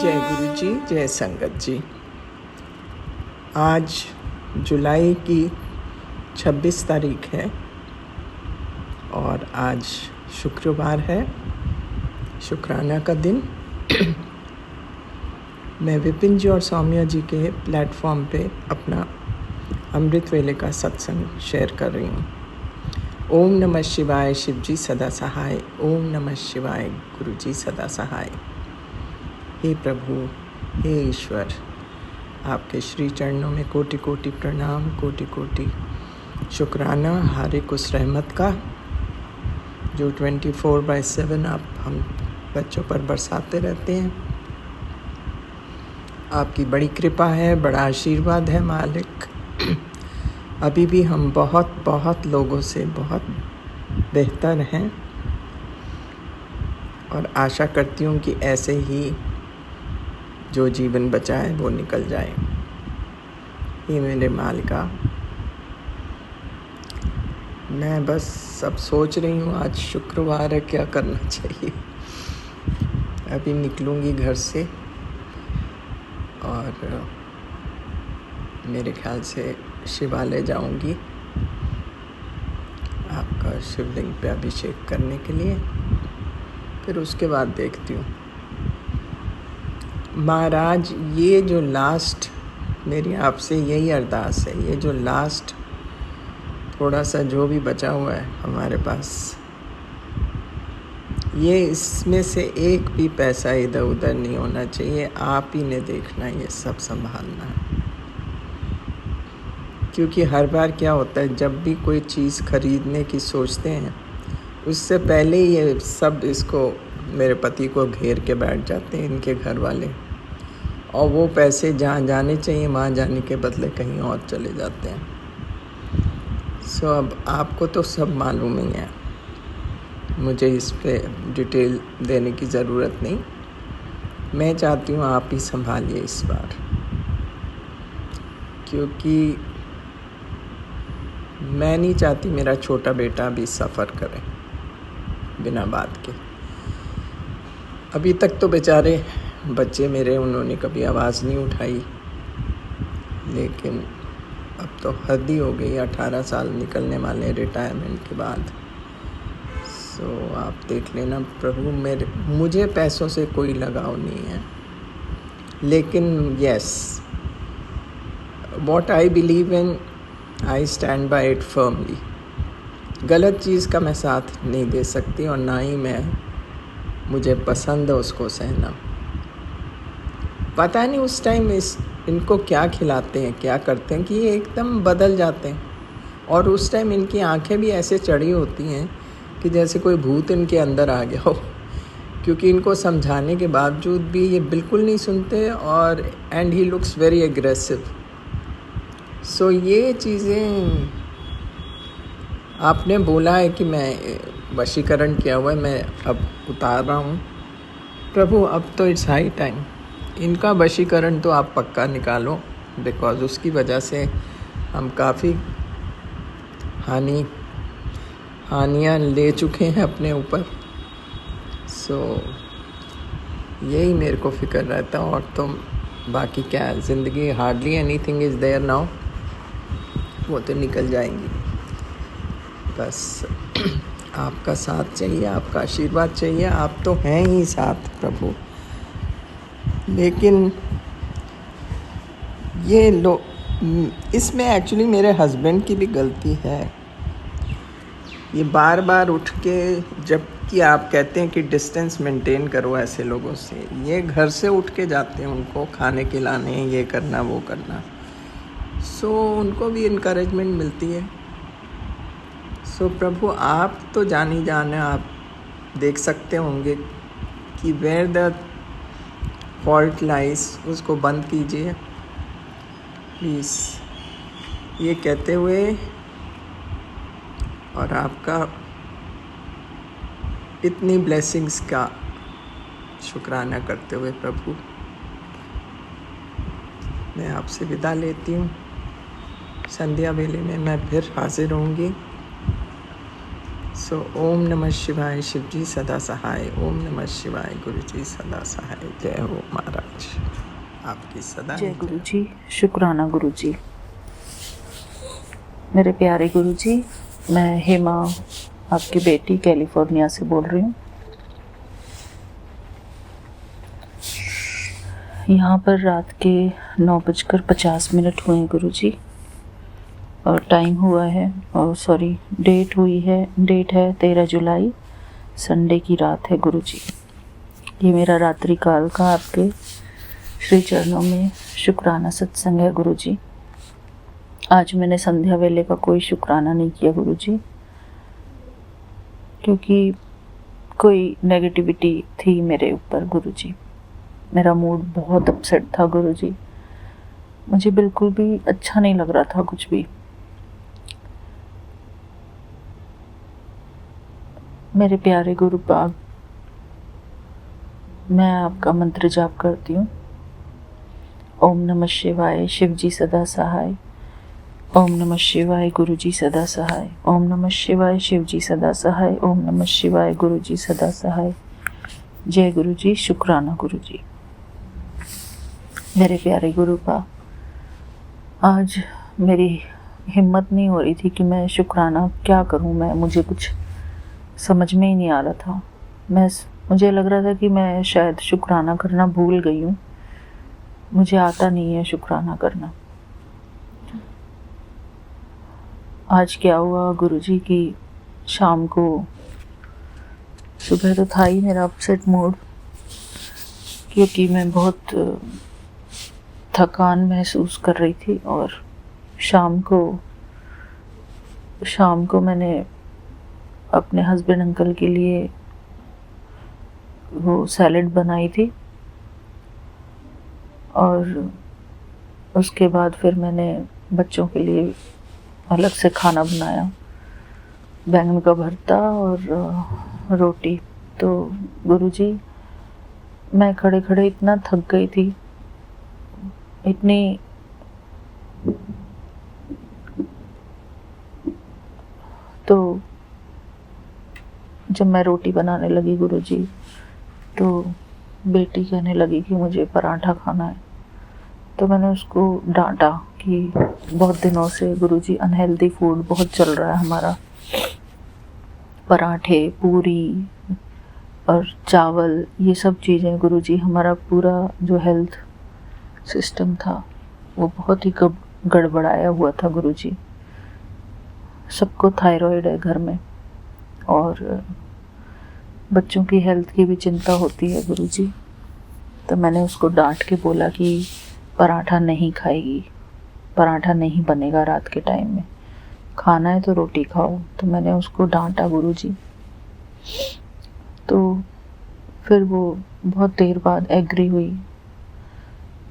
जय गुरु जी, जय संगत जी। आज जुलाई की 26 तारीख है और आज शुक्रवार है, शुक्राना का दिन। मैं विपिन जी और सौम्या जी के प्लेटफॉर्म पे अपना अमृत वेले का सत्संग शेयर कर रही हूँ। ओम नमः शिवाय, शिव जी सदा सहाय। ओम नमः शिवाय, गुरु जी सदा सहाय। हे प्रभु, हे ईश्वर, आपके श्री चरणों में कोटि कोटि प्रणाम, कोटि कोटि शुक्राना। हारिक उस रहमत का जो 24/7 आप हम बच्चों पर बरसाते रहते हैं। आपकी बड़ी कृपा है, बड़ा आशीर्वाद है मालिक। अभी भी हम बहुत बहुत लोगों से बहुत बेहतर हैं और आशा करती हूँ कि ऐसे ही जो जीवन बचा है वो निकल जाए। ये मेरे मालिका, मैं बस सब सोच रही हूँ आज शुक्रवार है, क्या करना चाहिए। अभी निकलूँगी घर से और मेरे ख्याल से शिवालय जाऊँगी आपका शिवलिंग पे अभिषेक करने के लिए। फिर उसके बाद देखती हूँ। महाराज, ये जो लास्ट मेरी आपसे यही अरदास है, ये जो लास्ट थोड़ा सा जो भी बचा हुआ है हमारे पास, ये इसमें से एक भी पैसा इधर उधर नहीं होना चाहिए। आप ही ने देखना, ये सब संभालना है। क्योंकि हर बार क्या होता है, जब भी कोई चीज़ खरीदने की सोचते हैं उससे पहले ये सब इसको मेरे पति को घेर के बैठ जाते हैं, इनके घर वाले, और वो पैसे जहाँ जाने चाहिए वहाँ जाने के बदले कहीं और चले जाते हैं। सो अब आपको तो सब मालूम ही है, मुझे इस पे डिटेल देने की ज़रूरत नहीं। मैं चाहती हूँ आप ही संभालिए इस बार, क्योंकि मैं नहीं चाहती मेरा छोटा बेटा भी सफ़र करे बिना बात के। अभी तक तो बेचारे बच्चे मेरे, उन्होंने कभी आवाज़ नहीं उठाई, लेकिन अब तो हद ही हो गई। 18 साल निकलने वाले रिटायरमेंट के बाद। सो आप देख लेना प्रभु, मुझे पैसों से कोई लगाव नहीं है, लेकिन yes, what I believe in, I stand by it firmly. गलत चीज़ का मैं साथ नहीं दे सकती और ना ही मुझे पसंद है उसको सहना। पता नहीं उस टाइम इनको क्या खिलाते हैं, क्या करते हैं कि ये एकदम बदल जाते हैं। और उस टाइम इनकी आंखें भी ऐसे चढ़ी होती हैं कि जैसे कोई भूत इनके अंदर आ गया हो, क्योंकि इनको समझाने के बावजूद भी ये बिल्कुल नहीं सुनते। और and he looks very aggressive. So ये चीज़ें आपने बोला है कि मैं वशीकरण किया हुआ है, मैं अब उतार रहा हूँ प्रभु। अब तो इट्स हाई टाइम, इनका वशीकरण तो आप पक्का निकालो, बिकॉज़ उसकी वजह से हम काफ़ी हानियाँ ले चुके हैं अपने ऊपर। सो यही मेरे को फिक्र रहता है, और तो बाकी क्या है, ज़िंदगी hardly anything is there now, वो तो निकल जाएंगी। बस आपका साथ चाहिए, आपका आशीर्वाद चाहिए। आप तो हैं ही साथ प्रभु, लेकिन इसमें एक्चुअली मेरे हस्बैंड की भी गलती है। ये बार बार उठ के, जबकि आप कहते हैं कि डिस्टेंस मेंटेन करो ऐसे लोगों से, ये घर से उठ के जाते हैं उनको खाने खिलाने, ये करना वो करना। सो उनको भी इनकरेजमेंट मिलती है। सो प्रभु, आप तो जानी जाने, आप देख सकते होंगे कि वेयर द फॉल्ट लाइज, उसको बंद कीजिए प्लीज़। ये कहते हुए और आपका इतनी ब्लेसिंग्स का शुक्राना करते हुए प्रभु, मैं आपसे विदा लेती हूँ। संध्या वेले में मैं फिर हाजिर होंगी। सो ओम नमः शिवाय, शिव जी सदा सहाय। ओम नमः शिवाय, गुरु जी सदा सहाय। जय हो महाराज, आपकी सदा जय गुरु जी। शुक्राना गुरु जी। मेरे प्यारे गुरु जी, मैं हेमा आपकी बेटी कैलिफोर्निया से बोल रही हूँ। यहाँ पर रात के 9:50 हुए हैं गुरु जी, और टाइम हुआ है, और सॉरी डेट है 13 जुलाई, संडे की रात है गुरु जी। ये मेरा रात्रि काल का आपके श्री चरणों में शुक्राना सत्संग है गुरु जी। आज मैंने संध्या वेले का कोई शुक्राना नहीं किया गुरु जी, क्योंकि कोई नेगेटिविटी थी मेरे ऊपर गुरु जी। मेरा मूड बहुत अपसेट था गुरु जी, मुझे बिल्कुल भी अच्छा नहीं लग रहा था कुछ भी। मेरे प्यारे गुरु पाक, मैं आपका मंत्र जाप करती हूँ। ओम नमः शिवाय, शिव जी सदा सहाय। ओम नमः शिवाय, गुरु जी सदा सहाय। ओम नमः शिवाय, शिव जी सदा सहाय। ओम नमः शिवाय, गुरु जी सदा सहाय। जय गुरु जी। शुक्राना गुरु जी। मेरे प्यारे गुरु पा, आज मेरी हिम्मत नहीं हो रही थी कि मैं शुक्राना क्या करूं। मुझे कुछ समझ में ही नहीं आ रहा था। मुझे लग रहा था कि मैं शायद शुक्राना करना भूल गई हूँ। मुझे आता नहीं है शुक्राना करना। आज क्या हुआ गुरुजी कि शाम को, सुबह तो था ही मेरा अपसेट मूड, क्योंकि मैं बहुत थकान महसूस कर रही थी। और शाम को मैंने अपने हस्बैंड अंकल के लिए वो सैलेड बनाई थी, और उसके बाद फिर मैंने बच्चों के लिए अलग से खाना बनाया, बैंगन का भरता और रोटी। तो गुरुजी, मैं खड़े खड़े इतना थक गई थी, इतनी तो जब मैं रोटी बनाने लगी गुरुजी, तो बेटी कहने लगी कि मुझे पराठा खाना है। तो मैंने उसको डांटा कि बहुत दिनों से गुरुजी अनहेल्दी फूड बहुत चल रहा है हमारा, पराठे, पूरी और चावल, ये सब चीज़ें गुरुजी, हमारा पूरा जो हेल्थ सिस्टम था वो बहुत ही गड़बड़ाया हुआ था गुरुजी। सबको थायराइड है घर में, और बच्चों की हेल्थ की भी चिंता होती है गुरुजी। तो मैंने उसको डांट के बोला कि पराठा नहीं खाएगी, पराठा नहीं बनेगा रात के टाइम में, खाना है तो रोटी खाओ। तो मैंने उसको डांटा गुरुजी। तो फिर वो बहुत देर बाद एग्री हुई।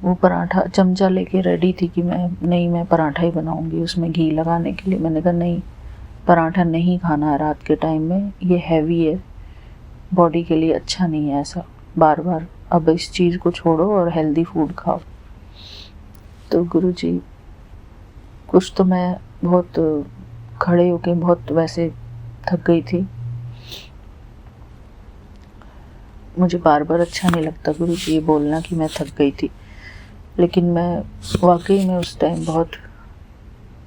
वो पराठा चमचा लेके रेडी थी कि मैं पराठा ही बनाऊंगी उसमें घी लगाने के लिए। मैंने कहा नहीं, पराठा नहीं खाना है रात के टाइम में, ये हैवी है, बॉडी के लिए अच्छा नहीं है ऐसा बार बार। अब इस चीज़ को छोड़ो और हेल्दी फूड खाओ। तो गुरुजी, कुछ तो मैं बहुत खड़े होके बहुत वैसे थक गई थी। मुझे बार बार अच्छा नहीं लगता गुरुजी ये बोलना कि मैं थक गई थी, लेकिन मैं वाकई में उस टाइम बहुत,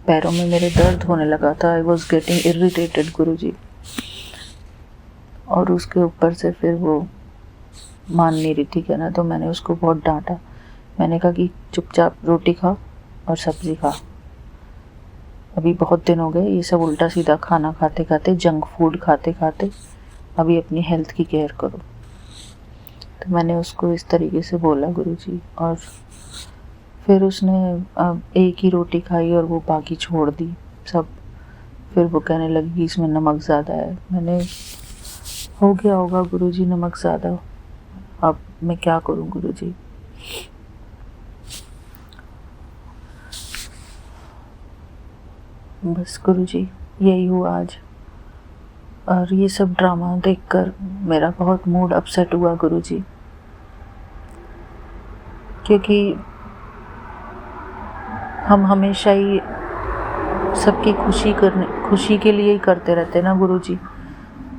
पैरों में मेरे दर्द होने लगा था। आई वॉज गेटिंग इरिटेटेड गुरुजी। और उसके ऊपर से फिर वो मान नहीं रही थी कहना, तो मैंने उसको बहुत डांटा। मैंने कहा कि चुपचाप रोटी खा और सब्जी खा। अभी बहुत दिन हो गए ये सब उल्टा सीधा खाना खाते खाते, जंक फूड खाते खाते, अभी अपनी हेल्थ की केयर करो। तो मैंने उसको इस तरीके से बोला गुरुजी, और फिर उसने एक ही रोटी खाई और वो बाकी छोड़ दी सब। फिर वो कहने लगी कि इसमें नमक ज़्यादा है। मैंने, हो गया होगा गुरुजी नमक ज़्यादा, अब मैं क्या करूं गुरुजी। बस गुरुजी, यही हुआ आज। और ये सब ड्रामा देखकर मेरा बहुत मूड अपसेट हुआ गुरुजी, क्योंकि हम हमेशा ही सबकी खुशी के लिए ही करते रहते ना गुरुजी।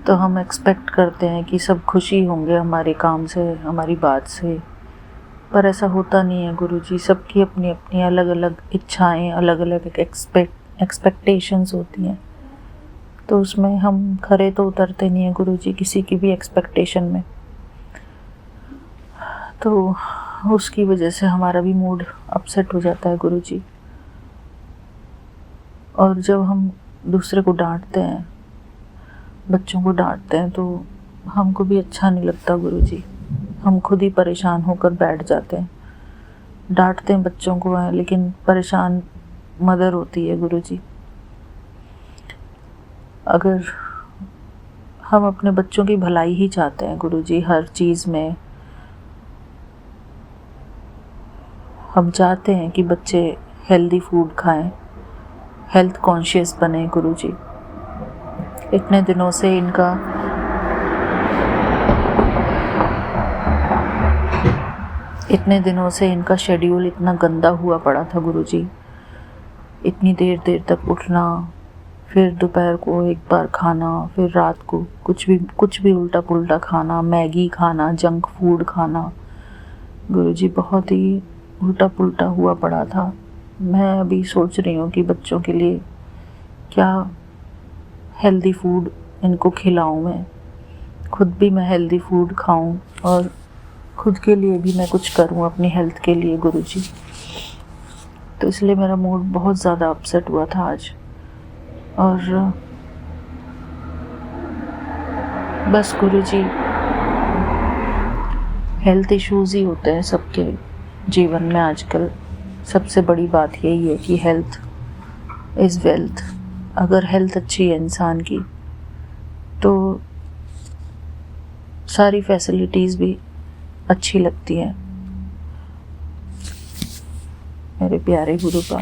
तो हम एक्सपेक्ट करते हैं कि सब खुशी होंगे हमारे काम से, हमारी बात से, पर ऐसा होता नहीं है गुरुजी। सबकी अपनी अपनी अलग अलग इच्छाएं, अलग अलग एक्सपेक्टेशंस होती हैं, तो उसमें हम खरे तो उतरते नहीं हैं गुरुजी किसी की भी एक्सपेक्टेशन में। तो उसकी वजह से हमारा भी मूड अपसेट हो जाता है गुरुजी। और जब हम दूसरे को डांटते हैं, बच्चों को डांटते हैं, तो हमको भी अच्छा नहीं लगता गुरुजी। हम खुद ही परेशान होकर बैठ जाते हैं। डांटते हैं बच्चों को हैं, लेकिन परेशान मदर होती है गुरुजी। अगर हम अपने बच्चों की भलाई ही चाहते हैं गुरुजी, हर चीज़ में हम चाहते हैं कि बच्चे हेल्दी फूड खाएं, हेल्थ कॉन्शियस बने गुरुजी। इतने दिनों से इनका शेड्यूल इतना गंदा हुआ पड़ा था गुरुजी। इतनी देर देर तक उठना, फिर दोपहर को एक बार खाना, फिर रात को कुछ भी उल्टा पुल्टा खाना, मैगी खाना, जंक फूड खाना गुरुजी, बहुत ही उल्टा पुल्टा हुआ पड़ा था। मैं अभी सोच रही हूँ कि बच्चों के लिए क्या हेल्दी फूड इनको खिलाऊं। मैं खुद भी मैं हेल्दी फूड खाऊं और खुद के लिए भी मैं कुछ करूं अपनी हेल्थ के लिए गुरुजी। तो इसलिए मेरा मूड बहुत ज़्यादा अपसेट हुआ था आज। और बस गुरुजी, हेल्थ इश्यूज़ ही होते हैं सबके जीवन में आजकल। सबसे बड़ी बात यही है कि हेल्थ इज़ वेल्थ। अगर हेल्थ अच्छी है इंसान की तो सारी फैसिलिटीज़ भी अच्छी लगती हैं। मेरे प्यारे गुरुपा,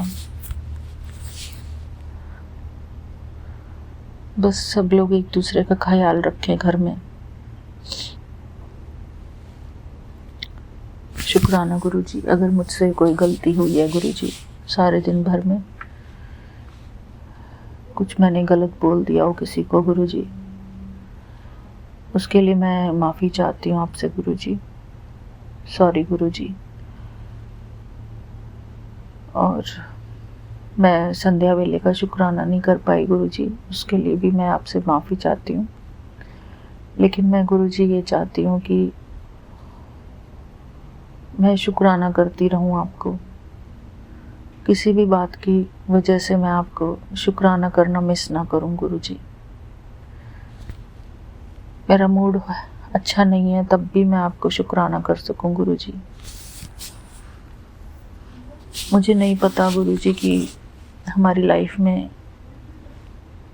बस सब लोग एक दूसरे का ख्याल रखें घर में। शुक्राना गुरुजी, अगर मुझसे कोई गलती हुई है गुरुजी सारे दिन भर में, कुछ मैंने गलत बोल दिया हो किसी को गुरुजी, उसके लिए मैं माफ़ी चाहती हूँ आपसे गुरुजी। सॉरी गुरुजी। और मैं संध्या वेले का शुक्राना नहीं कर पाई गुरुजी, उसके लिए भी मैं आपसे माफ़ी चाहती हूँ। लेकिन मैं गुरुजी ये चाहती हूँ कि मैं शुक्राना करती रहूँ आपको। किसी भी बात की वजह से मैं आपको शुक्राना करना मिस ना करूँ गुरुजी। मेरा मूड अच्छा नहीं है तब भी मैं आपको शुक्राना कर सकूं गुरुजी। मुझे नहीं पता गुरुजी कि हमारी लाइफ में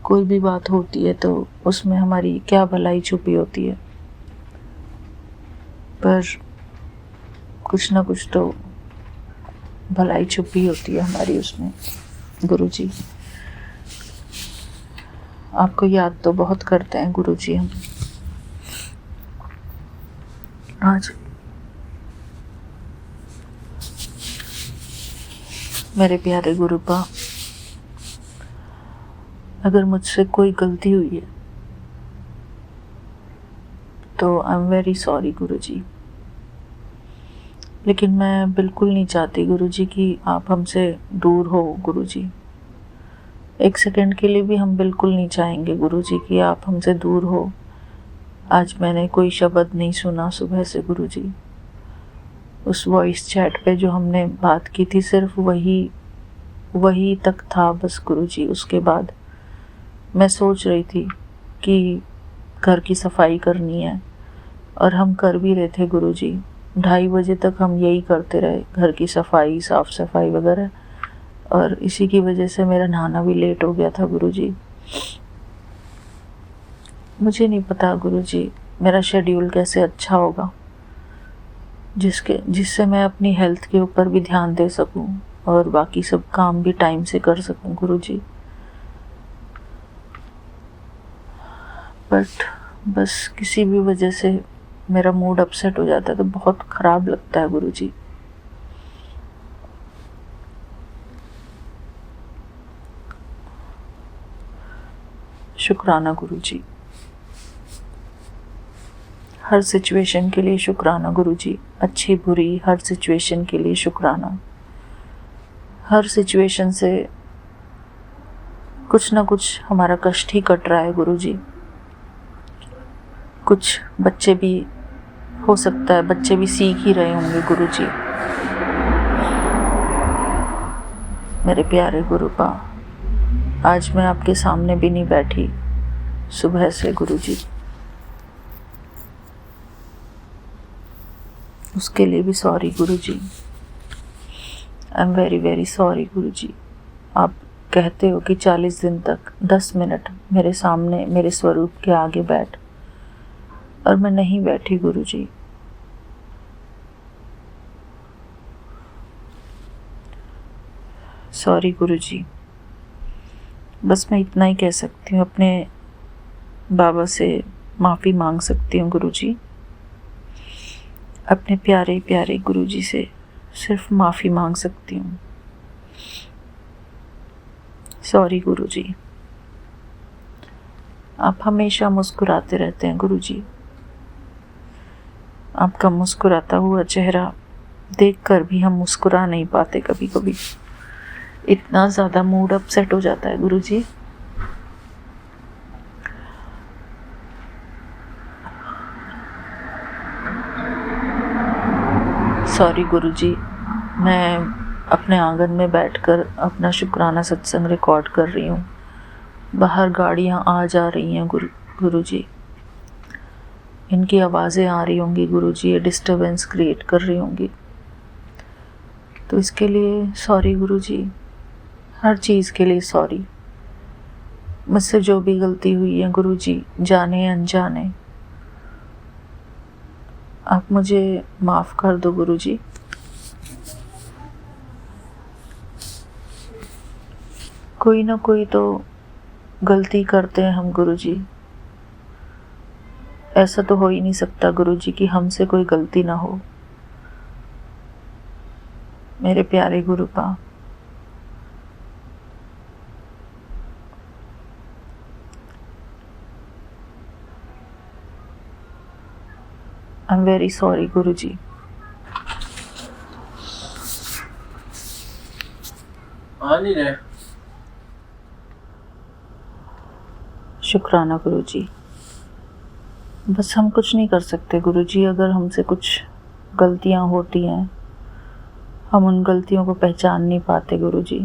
कोई भी बात होती है तो उसमें हमारी क्या भलाई छुपी होती है, पर कुछ ना कुछ तो भलाई छुपी होती है हमारी उसमें गुरुजी। आपको याद तो बहुत करते हैं गुरुजी हम। आज मेरे प्यारे गुरुपा, अगर मुझसे कोई गलती हुई है तो आई एम वेरी सॉरी गुरुजी। लेकिन मैं बिल्कुल नहीं चाहती गुरुजी कि आप हमसे दूर हो गुरुजी। एक सेकंड के लिए भी हम बिल्कुल नहीं चाहेंगे गुरुजी कि आप हमसे दूर हो। आज मैंने कोई शब्द नहीं सुना सुबह से गुरुजी। उस वॉइस चैट पे जो हमने बात की थी सिर्फ वही तक था बस गुरुजी। उसके बाद मैं सोच रही थी कि घर की सफाई करनी है और हम कर भी रहे थे गुरुजी। 2:30 बजे तक हम यही करते रहे, घर की सफाई, साफ सफाई वगैरह, और इसी की वजह से मेरा नहाना भी लेट हो गया था गुरुजी। मुझे नहीं पता गुरुजी मेरा शेड्यूल कैसे अच्छा होगा जिससे मैं अपनी हेल्थ के ऊपर भी ध्यान दे सकूं और बाकी सब काम भी टाइम से कर सकूं गुरुजी। बट बस किसी भी वजह से मेरा मूड अपसेट हो जाता है तो बहुत ख़राब लगता है गुरुजी। शुक्राना गुरुजी। हर सिचुएशन के लिए शुक्राना गुरुजी, अच्छी बुरी हर सिचुएशन के लिए शुक्राना। हर सिचुएशन से कुछ ना कुछ हमारा कष्ट ही कट रहा है गुरुजी। कुछ बच्चे भी, हो सकता है बच्चे भी सीख ही रहे होंगे गुरुजी। मेरे प्यारे गुरुपा, आज मैं आपके सामने भी नहीं बैठी सुबह से गुरुजी, उसके लिए भी sorry Guruji. I am very very sorry Guruji. आप कहते हो कि 40 दिन तक 10 मिनट मेरे सामने मेरे स्वरूप के आगे बैठ, और मैं नहीं बैठी गुरुजी। सॉरी गुरुजी। बस मैं इतना ही कह सकती हूँ, अपने बाबा से माफ़ी मांग सकती हूँ गुरुजी। अपने प्यारे प्यारे गुरुजी से सिर्फ माफ़ी मांग सकती हूँ। सॉरी गुरुजी। आप हमेशा मुस्कुराते रहते हैं गुरुजी। आपका मुस्कुराता हुआ चेहरा देखकर भी हम मुस्कुरा नहीं पाते कभी कभी। इतना ज़्यादा मूड अपसेट हो जाता है गुरुजी। सॉरी गुरुजी। मैं अपने आंगन में बैठकर अपना शुक्राना सत्संग रिकॉर्ड कर रही हूँ। बाहर गाड़ियाँ आ जा रही हैं गुरुजी। इनकी आवाज़ें आ रही होंगी गुरुजी, ये डिस्टरबेंस क्रिएट कर रही होंगी। तो इसके लिए सॉरी गुरुजी, हर चीज़ के लिए सॉरी। मुझसे जो भी गलती हुई है गुरुजी, जाने अनजाने, आप मुझे माफ़ कर दो गुरुजी। कोई ना कोई तो गलती करते हैं हम गुरुजी। ऐसा तो हो ही नहीं सकता गुरुजी कि हमसे कोई गलती ना हो। मेरे प्यारे गुरुपा, आई एम वेरी सॉरी गुरुजी। नहीं रहे। शुक्राना गुरुजी। बस हम कुछ नहीं कर सकते गुरुजी। अगर हमसे कुछ गलतियां होती हैं, हम उन गलतियों को पहचान नहीं पाते गुरुजी।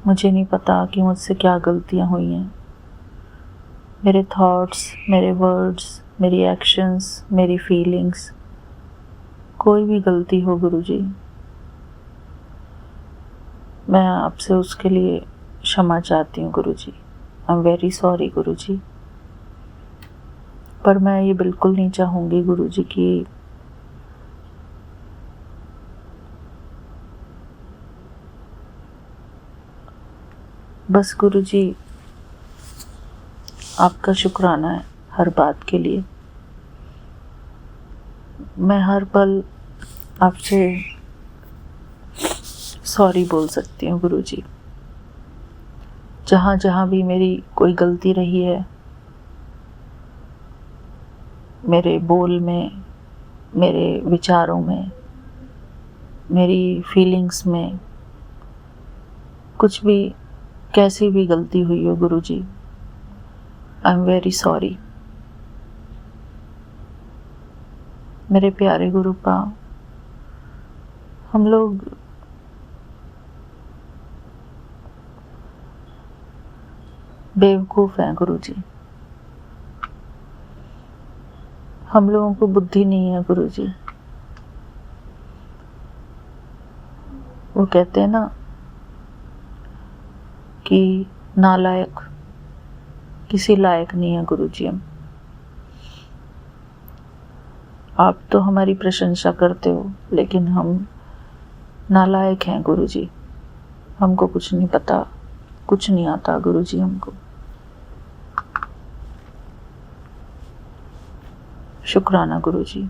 मुझे नहीं पता कि मुझसे क्या गलतियां हुई हैं। मेरे थॉट्स, मेरे वर्ड्स, मेरी एक्शंस, मेरी फीलिंग्स, कोई भी गलती हो गुरुजी, मैं आपसे उसके लिए क्षमा चाहती हूँ गुरुजी। आई एम वेरी सॉरी गुरुजी। पर मैं ये बिल्कुल नहीं चाहूँगी गुरुजी कि बस गुरुजी आपका शुक्राना है हर बात के लिए। मैं हर पल आपसे सॉरी बोल सकती हूँ गुरुजी। जहाँ जहाँ भी मेरी कोई गलती रही है, मेरे बोल में, मेरे विचारों में, मेरी फीलिंग्स में, कुछ भी कैसी भी गलती हुई हो गुरुजी, आई एम वेरी सॉरी। मेरे प्यारे गुरुपा, हम लोग बेवकूफ़ हैं गुरुजी। हम लोगों को बुद्धि नहीं है गुरुजी। वो कहते हैं ना कि नालायक किसी लायक नहीं है गुरुजी। हम, आप तो हमारी प्रशंसा करते हो, लेकिन हम नालायक हैं गुरुजी। हमको कुछ नहीं पता, कुछ नहीं आता गुरुजी हमको। शुक्राना गुरुजी।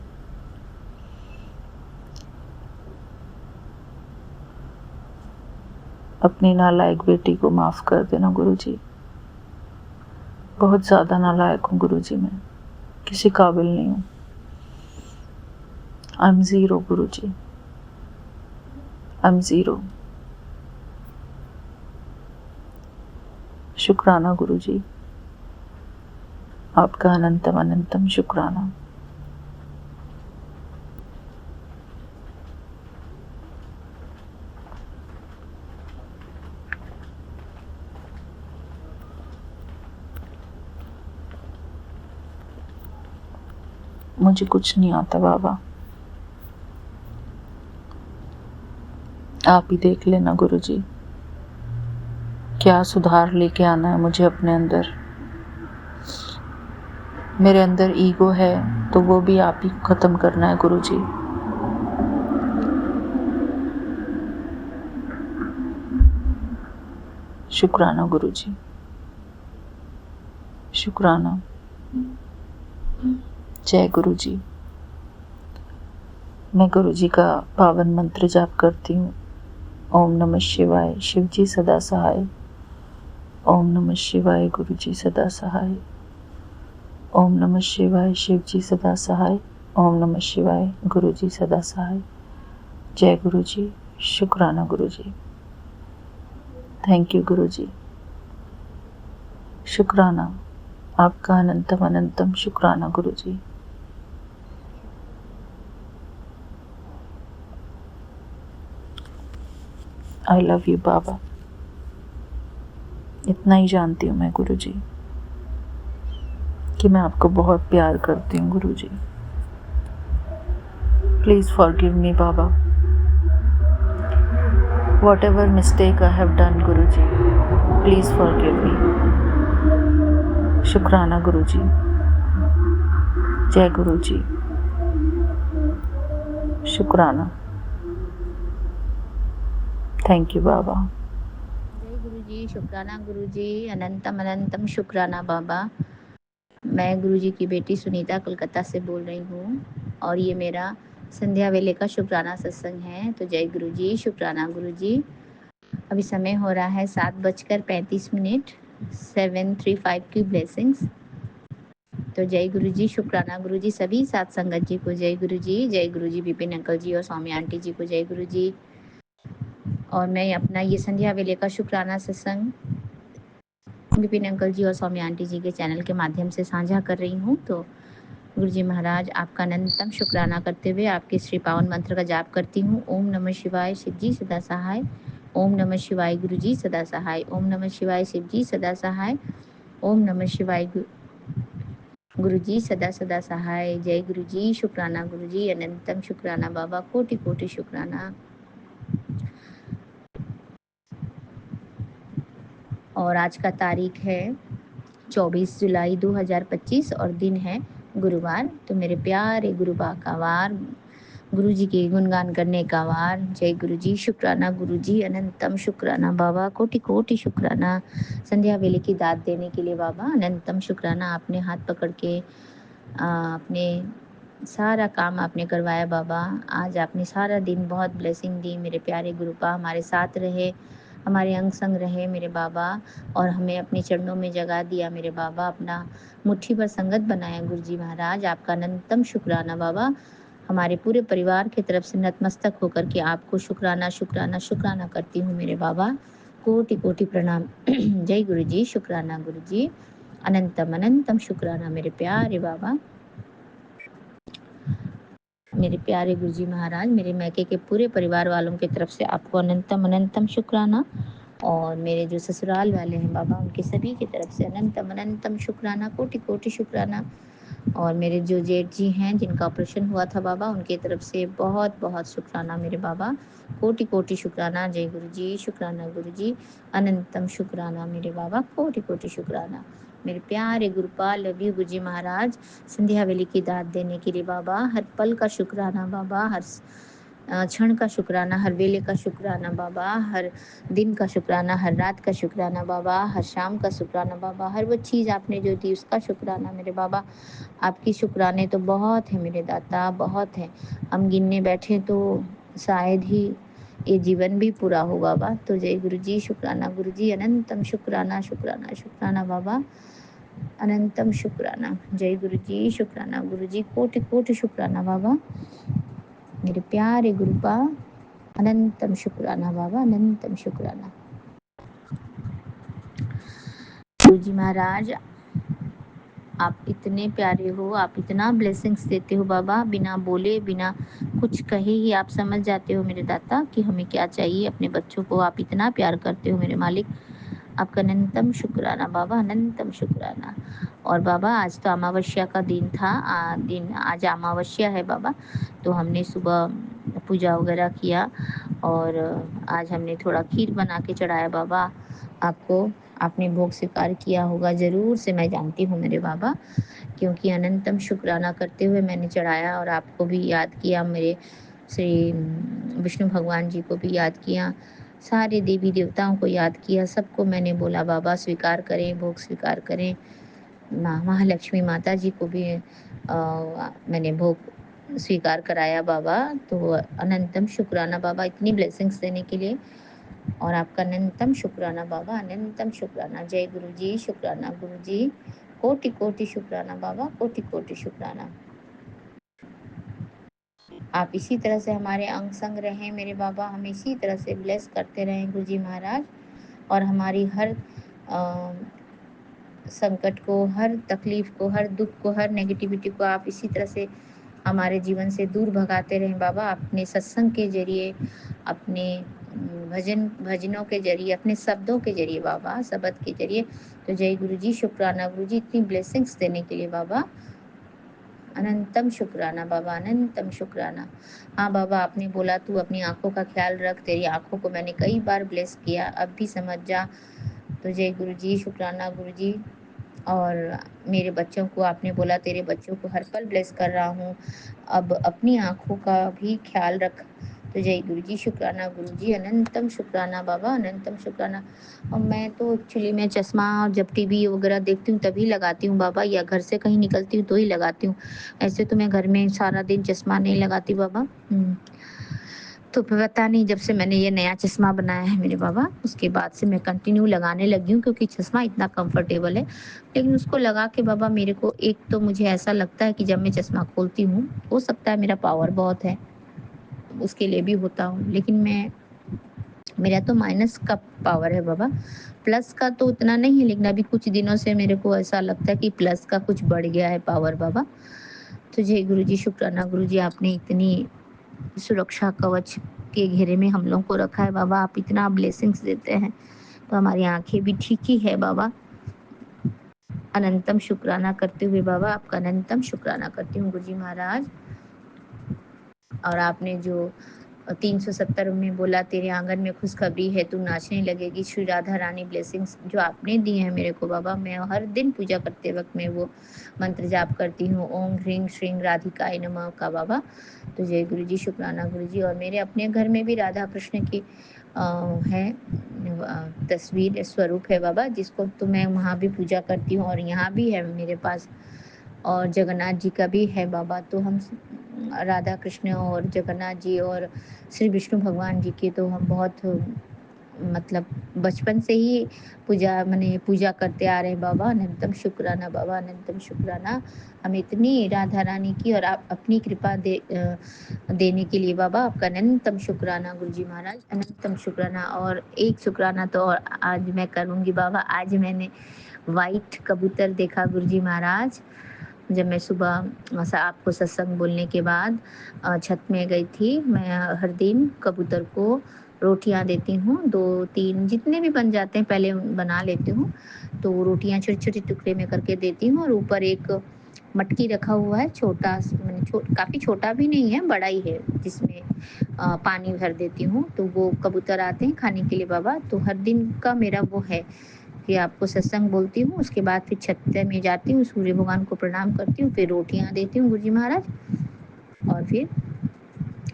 अपनी नालायक बेटी को माफ़ कर देना गुरुजी। बहुत ज़्यादा नालायक हूँ गुरुजी मैं। किसी काबिल नहीं हूँ। I am zero Guruji, I M zero. शुक्राना गुरुजी, आपका अनंतम अनंतम शुक्राना। मुझे कुछ नहीं आता बाबा, आप ही देख लेना गुरुजी, क्या सुधार लेके आना है मुझे अपने अंदर। मेरे अंदर ईगो है तो वो भी आप ही खत्म करना है गुरुजी। शुक्राना गुरुजी, शुक्राना। जय गुरुजी। मैं गुरुजी का पावन मंत्र जाप करती हूँ। ओम नमः शिवाय, शिव जी सदा सहाय। ओम नमः शिवाय, गुरुजी सदा सहाय। ओम नमः शिवाय, शिव जी सदा सहाय। ओम नमः शिवाय, गुरुजी सदा सहाय। जय गुरुजी, शुक्राना गुरुजी। थैंक यू गुरुजी, शुक्राना। आपका अनंतम अनंतम शुक्राना गुरुजी। आई लव यू बाबा। इतना ही जानती हूँ मैं गुरुजी कि मैं आपको बहुत प्यार करती हूँ Guruji. Please forgive me baba, whatever mistake I have done Guruji, please forgive me. शुक्राना गुरुजी। जय गुरुजी, शुक्राना। Thank you baba. जय गुरुजी, शुक्राना गुरुजी, अनंतम अनंतम शुक्राना बाबा। मैं गुरुजी की बेटी सुनीता कोलकाता से बोल रही हूँ और ये मेरा संध्या वेले का शुक्राना सत्संग है। तो जय गुरुजी, शुक्राना गुरुजी। अभी समय हो रहा है 7:35, 735 की ब्लेसिंग्स। तो जय गुरुजी, शुक्राना गुरुजी। सभी साथ संगत जी को जय गुरुजी। जय गुरुजी, विपिन अंकल जी और स्वामी आंटी जी को जय गुरुजी। और मैं अपना ये संध्या वेले का शुक्राना सत्संग विपिन अंकल जी और स्वामी आंटी जी के चैनल के माध्यम से साझा कर रही हूँ। तो गुरुजी महाराज, आपका अनंतम शुक्राना करते हुए आपके श्री पावन मंत्र का जाप करती हूँ। ओम नमः शिवाय, शिव जी सदा सहाय। ओम नमः शिवाय, गुरुजी सदा सहाय। ओम नमः शिवाय, शिव जी सदा सहाय। ओम नमः शिवाय, गुरुजी सदा सदा सहाय। जय गुरुजी, शुक्राना गुरुजी, अनंतम शुक्राना बाबा, कोटि कोटि शुक्राना। और आज का तारीख है 24 जुलाई 2025 और दिन है गुरुवार। तो मेरे प्यारे गुरुबा का वार, गुरु जी के गुणगान करने का वार। जय गुरु जी, शुक्राना गुरु जी, अनंतम शुक्राना बाबा, कोटि कोटि शुक्राना। संध्या वेले की दाद देने के लिए बाबा अनंतम शुक्राना। आपने हाथ पकड़ के अपने सारा काम आपने करवाया बाबा। आज आपने सारा दिन बहुत ब्लेसिंग दी। मेरे प्यारे गुरुपा हमारे साथ रहे, हमारे अंग संग रहे मेरे बाबा, और हमें अपने चरणों में जगा दिया मेरे बाबा। अपना मुट्ठी भर संगत बनाया गुरुजी महाराज। आपका अनंतम शुक्राना बाबा। हमारे पूरे परिवार की तरफ से नतमस्तक होकर के आपको शुक्राना शुक्राना शुक्राना करती हूँ मेरे बाबा। कोटि कोटि प्रणाम। जय गुरुजी, शुक्राना गुरुजी, अनंतम अनंतम शुक्राना मेरे प्यारे बाबा। मेरे प्यारे गुरुजी महाराज, मेरे मैके के पूरे परिवार वालों की तरफ से आपको अनंतम अनंतम शुक्राना। और मेरे जो ससुराल वाले हैं बाबा, उनके सभी की तरफ से अनंतम अनंतम शुक्राना, कोटि कोटि शुक्राना। और मेरे जो जेठ जी हैं जिनका ऑपरेशन हुआ था बाबा, उनकी तरफ से बहुत बहुत शुक्राना मेरे बाबा, कोटि कोटि शुक्राना। जय गुरु जी, शुक्राना गुरु जी, अनंतम शुक्राना मेरे बाबा, कोटि कोटि शुक्राना। मेरे प्यारे गुरुपाल लव यू गुरुजी महाराज, संध्या वेले की दाद देने के लिए बाबा, हर पल का शुक्राना बाबा, हर क्षण का शुक्राना, हर वेले का शुक्राना बाबा, हर दिन का शुक्राना, हर रात का शुक्राना बाबा, हर शाम का शुक्राना बाबा, हर वो चीज़ आपने जो दी उसका शुक्राना मेरे बाबा। आपकी शुक्राने तो बहुत है मेरे दाता, बहुत है। हम गिनने बैठे तो शायद ही ये जीवन भी पूरा हो बाबा। तो जय गुरु जी, शुक्राना गुरु जी, अनंतम शुक्राना शुक्राना शुक्राना बाबा। अनंतम शुक्राना। जय गुरु जी, शुक्राना गुरु जी, कोटि कोटि शुक्राना बाबा, मेरे प्यारे गुरुपा, अनंतम शुक्राना बाबा, अनंतम शुक्राना। गुरु जी महाराज, आप इतने प्यारे हो, आप इतना ब्लेसिंग्स देते हो बाबा, बिना बोले बिना कुछ कहे ही आप समझ जाते हो मेरे दाता कि हमें क्या चाहिए। अपने बच्चों को आप इतना प्यार करते हो मेरे मालिक, आपका अनंतम शुक्राना बाबा, अनंतम शुक्राना। और बाबा आज तो अमावस्या का दिन था, आज अमावस्या है बाबा, तो हमने सुबह पूजा वगैरह किया और आज हमने थोड़ा खीर बना के चढ़ाया बाबा आपको। आपने भोग स्वीकार किया होगा ज़रूर से, मैं जानती हूँ मेरे बाबा, क्योंकि अनंतम शुक्राना करते हुए मैंने चढ़ाया और आपको भी याद किया, मेरे श्री विष्णु भगवान जी को भी याद किया, सारे देवी देवताओं को याद किया, सबको मैंने बोला बाबा स्वीकार करें, भोग स्वीकार करें। महालक्ष्मी माता जी को भी मैंने भोग स्वीकार कराया बाबा। तो अनंतम शुक्राना बाबा इतनी ब्लेसिंग्स देने के लिए, और आपका अनंतम शुक्राना बाबा, अनंतम शुक्राना। जय गुरु जी, शुक्राना गुरु जी, कोटि कोटि शुक्राना बाबा, कोटि कोटि शुक्राना। आप इसी तरह से हमारे अंग संग रहें मेरे बाबा, हम इसी तरह से ब्लेस करते रहें गुरु जी महाराज, और हमारी हर संकट को, हर तकलीफ को, हर दुख को, हर नेगेटिविटी को आप इसी तरह से हमारे जीवन से दूर भगाते रहें बाबा, अपने सत्संग के जरिए, अपने भजनों के जरिए, अपने शब्दों के जरिए बाबा, शब्द के जरिए। तो जय गुरु जी, शुक्राना गुरु जी इतनी ब्लेसिंग्स देने के लिए बाबा, अनंतम शुक्राना बाबा, अनंतम शुक्राना। हाँ बाबा, आपने बोला तू अपनी आंखों का ख्याल रख, तेरी आंखों को मैंने कई बार ब्लेस किया, अब भी समझ जा। तो जय गुरु जी, शुक्राना गुरु जी। और मेरे बच्चों को आपने बोला तेरे बच्चों को हर पल ब्लेस कर रहा हूँ, अब अपनी आंखों का भी ख्याल रख। तो जय गुरु जी, शुक्राना गुरु जी, अनंतम शुक्राना बाबा, अनंतम शुक्राना। और मैं तो एक्चुअली मैं चश्मा जब टीवी वगैरह देखती हूँ तभी लगाती हूँ बाबा, या घर से कहीं निकलती हूँ तो ही लगाती हूँ, ऐसे तो मैं घर में सारा दिन चश्मा नहीं लगाती बाबा। तो पता नहीं, जब से मैंने ये नया चश्मा बनाया है मेरे बाबा, उसके बाद से मैं कंटिन्यू लगाने लगी हूँ, क्योंकि चश्मा इतना कंफर्टेबल है। लेकिन उसको लगा के बाबा मेरे को एक तो मुझे ऐसा लगता है कि जब मैं चश्मा खोलती हूँ, हो सकता है मेरा पावर बहुत है, उसके लिए भी होता हूँ, लेकिन मेरा तो माइनस का पावर है बाबा, प्लस का तो उतना नहीं है, लेकिन अभी कुछ दिनों से मेरे को ऐसा लगता है कि प्लस का कुछ बढ़ गया है पावर बाबा। तो जय गुरु जी, शुक्राना गुरु जी, आपने इतनी सुरक्षा कवच के घेरे में हम लोग को रखा है बाबा, आप इतना ब्लेसिंग्स देते हैं तो हमारी आंखें भी ठीक ही है बाबा। अनंतम शुक्राना करते हुए बाबा, आपका अनंतम शुक्राना करती हूँ गुरु जी महाराज। और आपने जो 370 में बोला तेरे आंगन में खुशखबरी है, तू नाचने लगेगी, श्री राधा रानी ब्लेसिंग्स जो आपने दी हैं मेरे को बाबा, मैं हर दिन पूजा करते वक्त मैं वो मंत्र जाप करती हूँ, ओम ह्रीं श्रीं राधिकाय नमः का बाबा। तो जय गुरु जी, शुक्राना गुरु जी। और मेरे अपने घर में भी राधा कृष्ण की है तस्वीर स्वरूप है बाबा, जिसको तो मैं वहाँ भी पूजा करती हूँ, और यहाँ भी है मेरे पास, और जगन्नाथ जी का भी है बाबा। तो हम राधा कृष्ण और जगन्नाथ जी और श्री विष्णु भगवान जी की तो हम बहुत मतलब बचपन से ही पूजा करते आ रहे हैं बाबा। अनंतम शुक्राना बाबा, अनंतम शुक्राना, हमें इतनी राधा रानी की और आप अपनी कृपा देने के लिए बाबा, आपका अनंतम शुक्राना गुरु जी महाराज, अनंतम शुक्राना। और एक शुक्राना तो और आज मैं करूँगी बाबा, आज मैंने वाइट कबूतर देखा गुरु जी महाराज, जब मैं सुबह आपको सत्संग बोलने के बाद छत में गई थी। मैं हर दिन कबूतर को रोटियां देती हूँ, 2-3 जितने भी बन जाते हैं पहले बना लेती हूँ, तो रोटियां छोटे छोटे टुकड़े में करके देती हूँ, और ऊपर एक मटकी रखा हुआ है छोटा, काफ़ी छोटा भी नहीं है, बड़ा ही है, जिसमें पानी भर देती हूँ, तो वो कबूतर आते हैं खाने के लिए बाबा। तो हर दिन का मेरा वो है कि आपको सत्संग बोलती हूँ, उसके बाद फिर छत में जाती हूँ, सूर्य भगवान को प्रणाम करती हूँ, फिर रोटियां देती हूँ गुरु जी महाराज, और फिर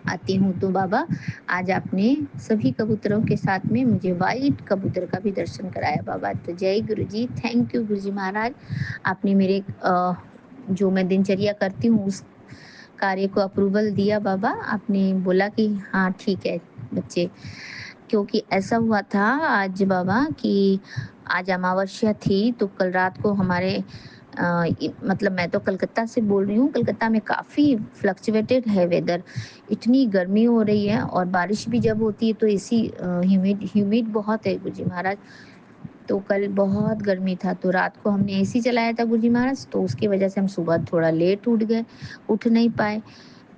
आती हूँ। तो बाबा आज आपने सभी कबूतरों के साथ में मुझे वाइट कबूतर का भी दर्शन कराया बाबा। तो जय गुरु जी, थैंक यू गुरु जी महाराज, आपने मेरे जो मैं दिनचर्या करती हूँ उस कार्य को अप्रूवल दिया बाबा। आपने बोला कि हाँ ठीक है बच्चे, क्योंकि ऐसा हुआ था आज बाबा कि आज अमावस्या थी, तो कल रात को हमारे मतलब मैं तो कलकत्ता से बोल रही हूँ। कलकत्ता में काफ़ी फ्लक्चुएटेड है वेदर, इतनी गर्मी हो रही है और बारिश भी जब होती है तो ऐसी ह्यूमिड ह्यूमिड बहुत है गुरुजी महाराज। तो कल बहुत गर्मी था, तो रात को हमने एसी चलाया था गुरुजी महाराज, तो उसकी वजह से हम सुबह थोड़ा लेट उठ गए, उठ नहीं पाए।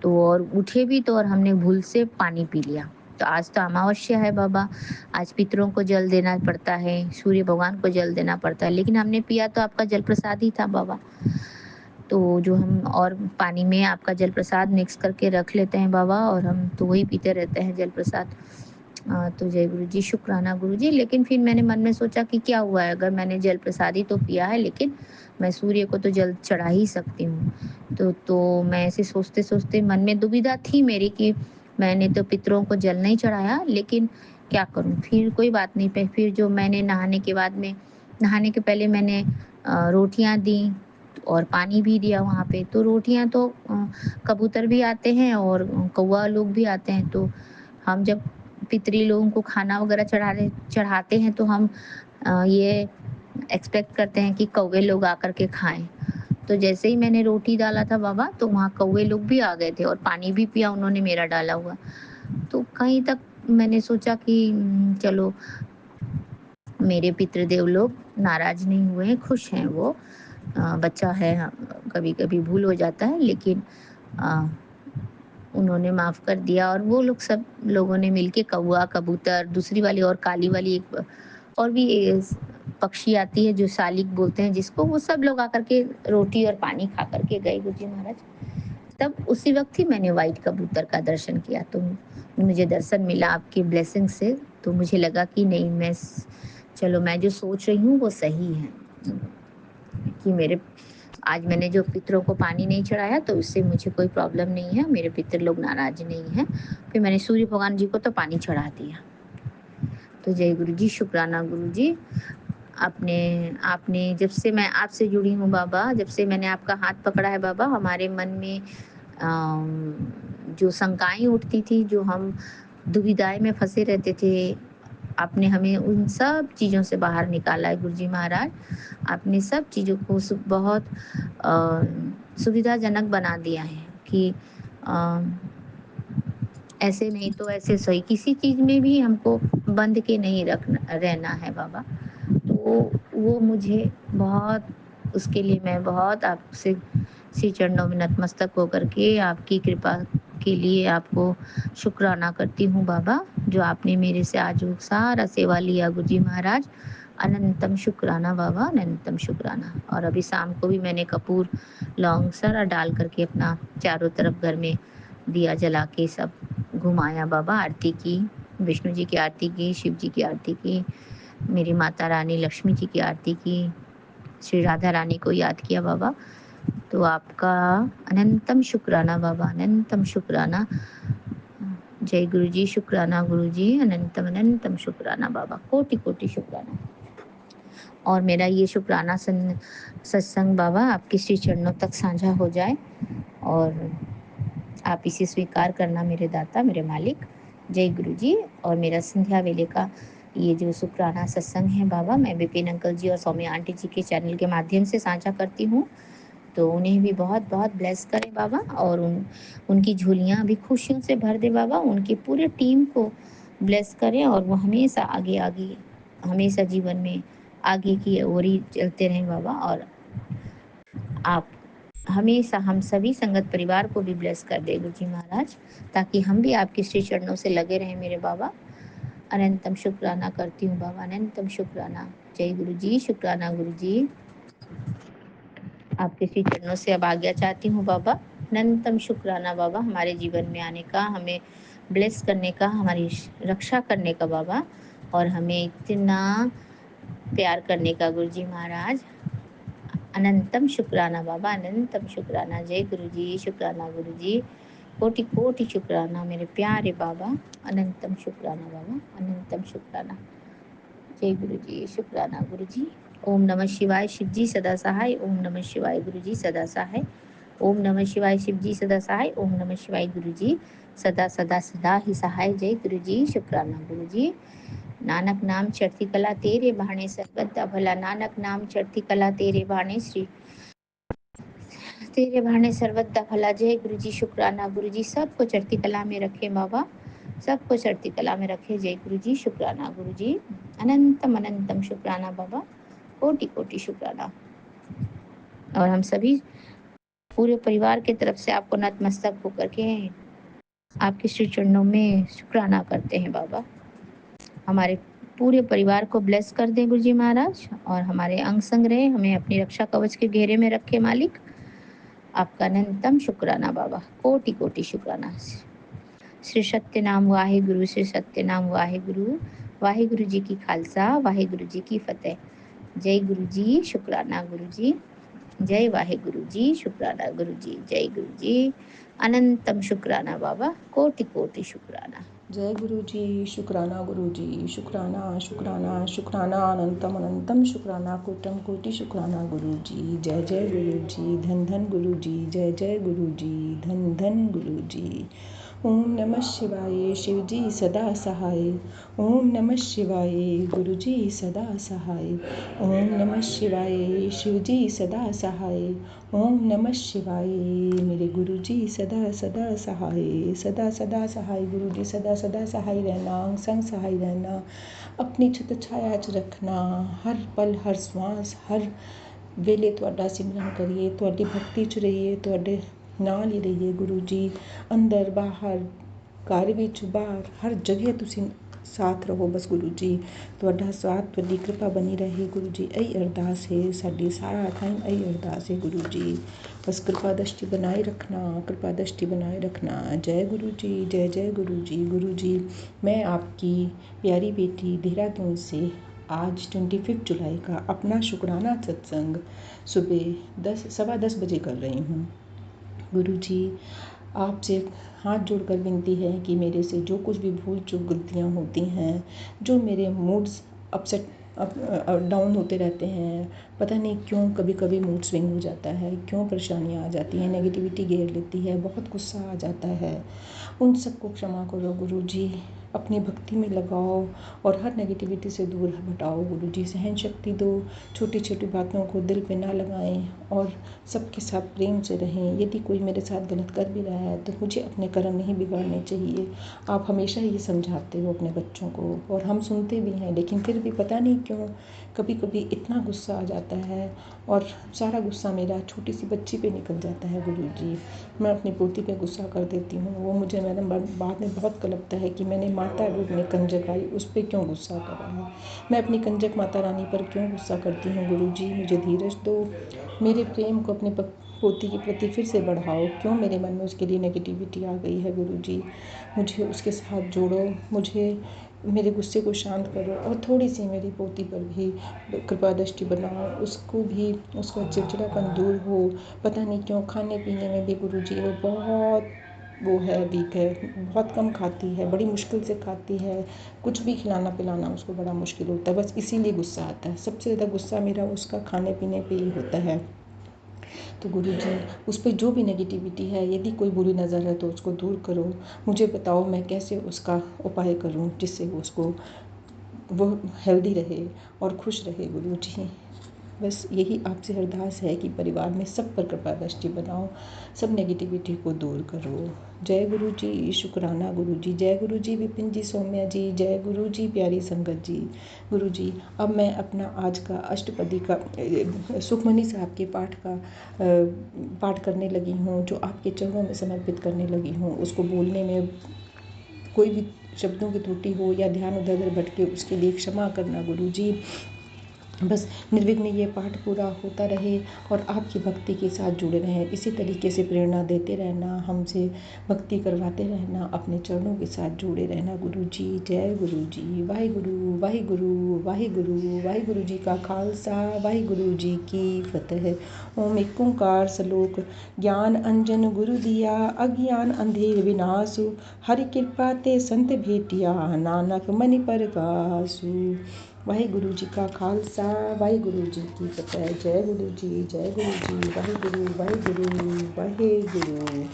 तो और उठे भी तो और हमने भूल से पानी पी लिया। तो आज तो अमावस्या है बाबा, आज पितरों को जल देना पड़ता है, सूर्य भगवान को जल देना पड़ता है, लेकिन हमने पिया तो आपका जल प्रसाद ही था बाबा। तो जो हम और पानी में आपका जल प्रसाद मिक्स करके रख लेते हैं बाबा, और हम तो वही पीते रहते हैं जल प्रसाद। तो जय गुरु जी, शुक्राना गुरु जी। लेकिन फिर मैंने मन में सोचा कि क्या हुआ है, अगर मैंने जल प्रसाद ही तो पिया है, लेकिन मैं सूर्य को तो जल चढ़ा ही सकती हूँ। तो मैं ऐसे सोचते सोचते मन में दुविधा थी मेरी कि मैंने तो पितरों को जल नहीं चढ़ाया, लेकिन क्या करूँ। फिर कोई बात नहीं, फिर जो मैंने नहाने के बाद में, नहाने के पहले मैंने रोटियां दी और पानी भी दिया वहाँ पे। तो रोटियां तो कबूतर भी आते हैं और कौवा लोग भी आते हैं, तो हम जब पितरी लोगों को खाना वगैरह चढ़ाते हैं तो हम ये एक्सपेक्ट करते हैं कि कौवे लोग आकर के खाएं। तो जैसे ही मैंने रोटी डाला था बाबा, तो वहाँ कौवे लोग भी आ गए थे और पानी भी पिया उन्होंने मेरा डाला हुआ। तो कहीं तक मैंने सोचा कि चलो मेरे पितृदेव लोग नाराज नहीं हुए हैं, खुश हैं वो। बच्चा है, कभी कभी भूल हो जाता है, लेकिन उन्होंने माफ कर दिया। और वो लोग सब लोगों ने मिलके कौवा, कबूतर, दूसरी वाली और काली वाली एक और भी पक्षी आती है जो शालिक बोलते हैं जिसको, वो सब लोग आकर के रोटी और पानी खा करके गए गुरुजी महाराज। तब उसी वक्त ही मैंने व्हाइट कबूतर का दर्शन किया, तो मुझे दर्शन मिला आपकी ब्लेसिंग से। तो मुझे लगा कि नहीं, चलो मैं जो सोच रही हूँ वो सही है, कि मेरे आज मैंने जो पितरों को पानी नहीं चढ़ाया तो उससे मुझे कोई प्रॉब्लम नहीं है, मेरे पितर लोग नाराज नहीं हैं। फिर मैंने सूर्य भगवान जी को तो पानी चढ़ा दिया। तो जय गुरु जी, शुक्राना गुरु जी। आपने आपने जब से मैं आपसे जुड़ी हूँ बाबा, जब से मैंने आपका हाथ पकड़ा है बाबा, हमारे मन में जो शंकाएं उठती थी, जो हम दुविधाएं में फंसे रहते थे, आपने हमें उन सब चीज़ों से बाहर निकाला है गुरुजी महाराज। आपने सब चीज़ों को बहुत सुविधाजनक बना दिया है कि अ, ऐसे नहीं तो ऐसे सही, किसी चीज़ में भी हमको बंद के नहीं रखना रहना है बाबा। तो वो मुझे बहुत, उसके लिए मैं बहुत आपसे श्री चरणों में नतमस्तक होकर के आपकी कृपा के लिए आपको शुक्राना करती हूँ बाबा, जो आपने मेरे से आज वो सारा सेवा लिया गुरुजी महाराज। अनंतम शुक्राना बाबा, अनंतम शुक्राना। और अभी शाम को भी मैंने कपूर, लौंग सारा डाल करके अपना चारों तरफ घर में दिया जला के सब घुमाया बाबा। आरती की, विष्णु जी की आरती की, शिव जी की आरती की, मेरी माता रानी लक्ष्मी जी की आरती की, श्री राधा रानी को याद किया बाबा। तो आपका अनंतम शुक्राना बाबा, अनंतम शुक्राना। जय गुरु जी, शुक्राना गुरु जी, अनंतम अनंतम शुक्राना बाबा, कोटि कोटि शुक्राना। और मेरा ये शुक्राना सत्संग बाबा आपके श्री चरणों तक साझा हो जाए, और आप इसे स्वीकार करना मेरे दाता, मेरे मालिक। जय गुरु जी। और मेरा संध्या वेले का ये जो शुक्राना सत्संग है बाबा, मैं विपिन अंकल जी और सौम्या आंटी जी के चैनल के माध्यम से साझा करती हूँ। तो उन्हें भी बहुत बहुत ब्लेस करें बाबा, और उनकी झोलियाँ भी खुशियों से भर दे बाबा, उनकी पूरे टीम को ब्लेस करें, और वो हमेशा आगे आगे, हमेशा जीवन में आगे की ओर ही चलते रहें बाबा। और आप हमेशा हम सभी संगत परिवार को भी ब्लेस कर दे गुरुजी महाराज, ताकि हम भी आपके श्री चरणों से लगे रहें मेरे बाबा। अनंतम शुक्राना करती हूँ बाबा, अनंतम शुक्राना। जय गुरु जी, शुक्राना गुरु जी। आपके श्री चरणों से अब आज्ञा चाहती हूँ बाबा। अनंतम शुक्राना बाबा, हमारे जीवन में आने का, हमें ब्लेस करने का, हमारी रक्षा करने का बाबा, और हमें इतना प्यार करने का गुरुजी महाराज। अनंतम शुक्राना बाबा, अनंतम शुक्राना। जय गुरु जी, शुक्राना गुरु जी, कोटि कोटि शुक्राना मेरे प्यारे बाबा। अनंतम शुक्राना बाबा, अनंतम शुक्राना। जय गुरु जी, शुक्राना गुरु जी। ओम नमः शिवाय। शिव जी सदा सहाय। ओम नमः शिवाय। गुरु जी सदा सहाय। ओम नमः शिवाय शिव जी सदा सहाय। ओम नमः शिवाय गुरु जी सदा सदा सदा ही सहाय। जय गुरु जी, शुक्राना गुरु जी। नानक नाम चढ़ती कला तेरे बहाने सर्वदा भला। नानक नाम चढ़ती कला तेरे बहाने श्री तेरे बहाने सर्वदा भला। जय गुरु जी, शुक्राना गुरु जी। सबको चढ़ती कला में रखे बाबा, सबको चढ़ती कला में रखे। जय गुरु जी, शुक्राना गुरु जी। अनंतम अनंतम शुक्राना बाबा, कोटि कोटि शुक्राना। और हम सभी पूरे परिवार की तरफ से आपको नतमस्तक होकर के आपके श्री चरणों में शुक्राना करते हैं बाबा। हमारे पूरे परिवार को ब्लेस कर दें गुरु जी महाराज, और हमारे अंग संग रहे, हमें अपनी रक्षा कवच के घेरे में रखे मालिक। आपका अनंतम शुक्राना बाबा, कोटि कोटि शुक्राना। श्री सत्य नाम वाहे गुरु, श्री सत्य नाम वाहे गुरु। वाहे गुरु जी की खालसा, वाहे गुरु जी की फतेह। जय गुरु जी, शुक्राना गुरु जी। जय वाहे गुरु जी, शुक्राना गुरु जी। जय गुरु जी, अनंतम शुक्राना बाबा, कोटि कोटि शुक्राना। जय गुरु जी, शुक्राना गुरु जी, शुक्राना शुक्राना शुक्राना, अनंतम अनंतम शुक्राना, कोटम कोटि शुक्राना गुरु जी। जय जय गुरु जी, धन धन गुरु जी। जय जय गुरु जी, धन धन गुरु जी। ओम नमः शिवाय, शिव जी सदा सहाय। ओम नमः शिवाय, गुरु जी सदा सहाय। ओम नमः शिवाय, शिव जी सदा सहाय। ओम नमः शिवाय, मेरे गुरु जी सदा सदा सहाय। सदा सदा सहाय गुरु जी, सदा सदा सहाय रहना, संग सहाय रहना, अपनी छत छाया च रखना। हर पल हर श्वास हर ਵੇਲੇ ਤੁਹਾਡਾ ਸਿਮਰਨ ਕਰੀਏ, ਤੁਹਾਡੀ ਭਗਤੀ 'ਚ ਰਹੀਏ, ਤੁਹਾਡੇ ਨਾਲ ਹੀ ਰਹੀਏ ਗੁਰੂ ਜੀ। ਅੰਦਰ ਬਾਹਰ, ਘਰ ਵਿੱਚ ਬਾਹਰ, ਹਰ ਜਗ੍ਹਾ ਤੁਸੀਂ ਸਾਥ ਰਹੋ ਬਸ ਗੁਰੂ ਜੀ। ਤੁਹਾਡਾ ਸਾਥ, ਤੁਹਾਡੀ ਕਿਰਪਾ ਬਣੀ ਰਹੇ ਗੁਰੂ ਜੀ। ਇਹੀ ਅਰਦਾਸ ਹੈ ਸਾਡੀ, ਸਾਰਾ ਟਾਈਮ ਇਹੀ ਅਰਦਾਸ ਹੈ ਗੁਰੂ ਜੀ। बस कृपा दृष्टि बनाए रखना, कृपा दृष्टि बनाए रखना। जय गुरु जी, जय जय गुरु जी। गुरु जी, मैं आपकी प्यारी बेटी देहरादून से आज 25 जुलाई का अपना शुक्राना सत्संग सुबह 10 बजे कर रही हूँ। गुरु जी, आपसे हाथ जोड़कर विनती है कि मेरे से जो कुछ भी भूल चूक गलतियाँ होती हैं, जो मेरे मूड्स अपसेट अप डाउन होते रहते हैं, पता नहीं क्यों कभी कभी मूड स्विंग हो जाता है, क्यों परेशानियाँ आ जाती हैं, नेगेटिविटी घेर लेती है, बहुत गुस्सा आ जाता है, उन सबको क्षमा करो गुरु जी। अपनी भक्ति में लगाओ और हर नेगेटिविटी से दूर हटाओ गुरु जी। सहन शक्ति दो, छोटी छोटी बातों को दिल पे ना लगाएं और सबके साथ प्रेम से रहें। यदि कोई मेरे साथ गलत कर भी रहा है तो मुझे अपने कर्म नहीं बिगाड़ने चाहिए। आप हमेशा ये समझाते हो अपने बच्चों को और हम सुनते भी हैं, लेकिन फिर भी पता नहीं क्यों कभी कभी इतना गुस्सा आ जाता है और सारा गुस्सा मेरा छोटी सी बच्ची पे निकल जाता है गुरु जी। मैं अपनी पोती पे गुस्सा कर देती हूँ, वो मुझे मैडम बाद में बहुत कलपता है कि मैंने माता रूप में कंजक आई उस पर क्यों गुस्सा करा है। मैं अपनी कंजक माता रानी पर क्यों गुस्सा करती हूँ गुरु जी। मुझे धीरज दो, मेरे प्रेम को अपने पोती के प्रति फिर से बढ़ाओ। क्यों मेरे मन में उसके लिए नेगेटिविटी आ गई है गुरु जी। मुझे उसके साथ जोड़ो, मुझे मेरे गुस्से को शांत करो और थोड़ी सी मेरी पोती पर भी कृपा दृष्टि बनाओ, उसको भी उसका चिड़चिड़ापन दूर हो। पता नहीं क्यों खाने पीने में भी गुरु जी वो बहुत वो है, वीक है, बहुत कम खाती है, बड़ी मुश्किल से खाती है, कुछ भी खिलाना पिलाना उसको बड़ा मुश्किल होता है। बस इसीलिए गुस्सा आता है, सबसे ज़्यादा गुस्सा मेरा उसका खाने पीने पे ही होता है। तो गुरु जी, उस पर जो भी नेगेटिविटी है, यदि कोई बुरी नज़र है तो उसको दूर करो। मुझे बताओ मैं कैसे उसका उपाय करूं जिससे उसको वो हेल्दी रहे और खुश रहे गुरु जी। बस यही आपसे अरदास है कि परिवार में सब पर कृपा दृष्टि बनाओ, सब नेगेटिविटी को दूर करो। जय गुरु जी, शुक्राना गुरु जी। जय गुरु जी, विपिन जी, सौम्या जी। जय गुरु जी, प्यारी संगत जी। गुरु जी, अब मैं अपना आज का अष्टपदी का सुखमनी साहब के पाठ करने लगी हूँ, जो आपके चरणों में समर्पित करने लगी हूँ। उसको बोलने में कोई भी शब्दों की त्रुटि हो या ध्यान उधर उधर भटके उसके लिए क्षमा करना गुरु जी। बस निर्विघ्न ये पाठ पूरा होता रहे और आपकी भक्ति के साथ जुड़े रहें। इसी तरीके से प्रेरणा देते रहना, हमसे भक्ति करवाते रहना, अपने चरणों के साथ जुड़े रहना गुरु जी। जय गुरु जी। वाहिगुरु वाहिगुरु वाहिगुरु। वाहिगुरु जी का खालसा, वाहिगुरु जी की फतेह। ओम एक ओंकार सलोक। ज्ञान अंजन गुरु दिया, अज्ञान अंधेर विनाशु। हरि कृपा ते संत भेटिया, नानक मनि परगासु। वाहिगुरु जी का खालसा वाहिगुरु जी की फतेह। जय गुरु जी, जय गुरु जी। वाहिगुरु वाहिगुरु वाहिगुरु।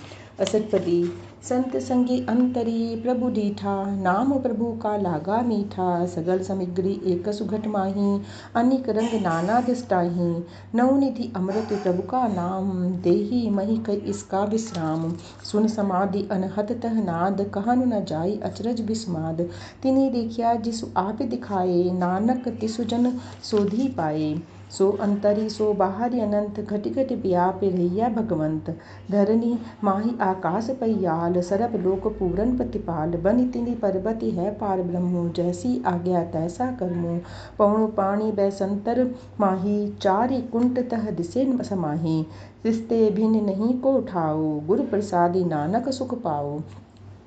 असटपदी संत संगी अंतरी प्रभु डीठा, नाम प्रभु का लागा मीठा। सगल समिग्री एक सुघट माही, अनिक रंग नाना दिष्टाही। नवनिधि अमृत प्रभु का नाम, देही मही कई इसका विश्राम। सुन समाधि अनहत तह नाद, कहनु न जाई अचरज बिस्माद। तिनी देखिया जिसु आप दिखाए, नानक तिसु जन सोधी पाए। सो अंतरी सो बाहरी अनंत, घट घट व्याप रहिया भगवंत। धरनी माही आकाश पयाल, सरब लोक पूरन प्रतिपाल। बनि तिनि पर्वति है पार ब्रह्मु, जैसी आज्ञा तैसा करमु। पौणु पाणी बैसंतर माही, चारि कुंट तह दिसे समाही। रिश्ते भिन्न नहीं को ठाओ, गुरु प्रसादी नानक सुख पाओ।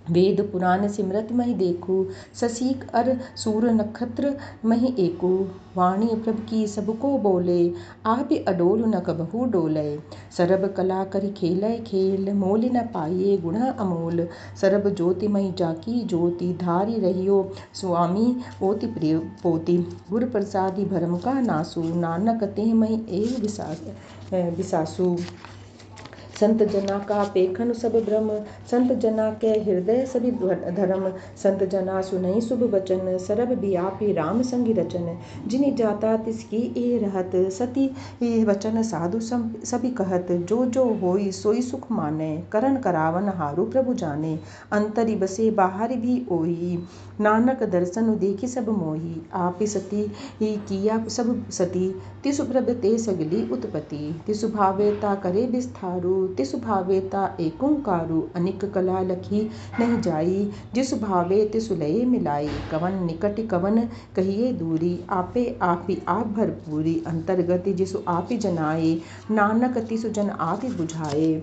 वेद पुराण सिमरत महि देखू, ससीक अर सूर नक्षत्र महि एकू। वाणी प्रभ की सबको बोले, आप अडोल न कबहू डोले। सरब कला करि खेलै खेल, मोल न पाइए गुणा अमोल। सरब ज्योति महि जाकी ज्योति, धारी रहियो स्वामी ओति प्रिय पोति। गुर प्रसादी भरम का नासु, नानक तेह महि एव बिसासु। संत जना का पेखन सब भ्रम, संत जना के हृदय सभी धर्म। संत जना सुनई शुभ वचन, सरब व्यापी राम संगी रचन। जिनि जाता तिसकी ए रहत, सती वचन साधु सभी कहत। जो जो होई सोई सुख माने, करन करावन हारु प्रभु जाने। अंतरि बसे बाहर भी ओही, नानक दर्शन देखी सब मोही। आपि सती किया सब सती, तिसु प्रभ ते सगली उत्पत्ति। तिसु भावे ता करे विस्तारु, तिसु भावे ता एक ओंकारु। अनिक कला लखी नहीं जाई, जिसु भावे तिसु लय मिलाई। कवन निकट कवन कहिए दूरी, आपे आपी आप भरपूरी। अंतर्गति जिसु आपी जनाए, नानक तिसु जन आपी बुझाए।